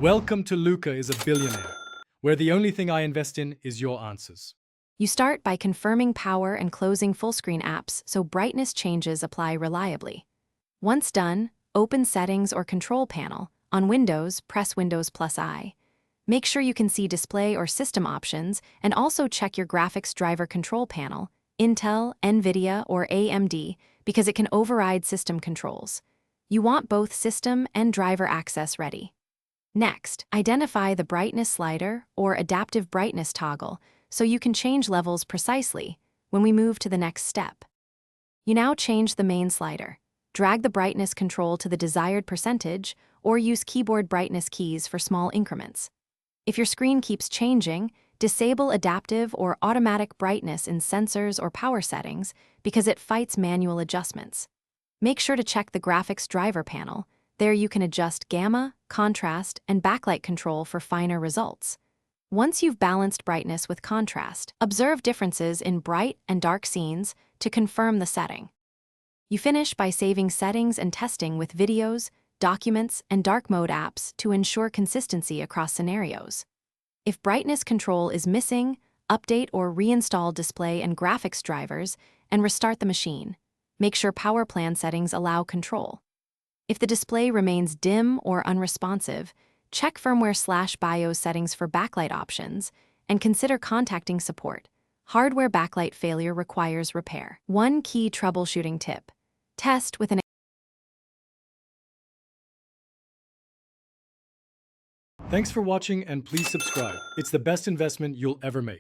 Welcome to Luca is a Billionaire, where the only thing I invest in is your answers. You start by confirming power and closing full-screen apps so brightness changes apply reliably. Once done, open Settings or Control Panel. On Windows, press Windows+I. Make sure you can see Display or System options and also check your graphics driver control panel, Intel, NVIDIA, or AMD, because it can override system controls. You want both system and driver access ready. Next, identify the brightness slider or adaptive brightness toggle so you can change levels precisely when we move to the next step. You now change the main slider. Drag the brightness control to the desired percentage or use keyboard brightness keys for small increments. If your screen keeps changing, disable adaptive or automatic brightness in sensors or power settings because it fights manual adjustments. Make sure to check the graphics driver panel. There you can adjust gamma, contrast, and backlight control for finer results. Once you've balanced brightness with contrast, observe differences in bright and dark scenes to confirm the setting. You finish by saving settings and testing with videos, documents, and dark mode apps to ensure consistency across scenarios. If brightness control is missing, update or reinstall display and graphics drivers and restart the machine. Make sure power plan settings allow control. If the display remains dim or unresponsive, check firmware/BIOS settings for backlight options and consider contacting support. Hardware backlight failure requires repair. One key troubleshooting tip: test with an Thanks for watching and please subscribe. It's the best investment you'll ever make.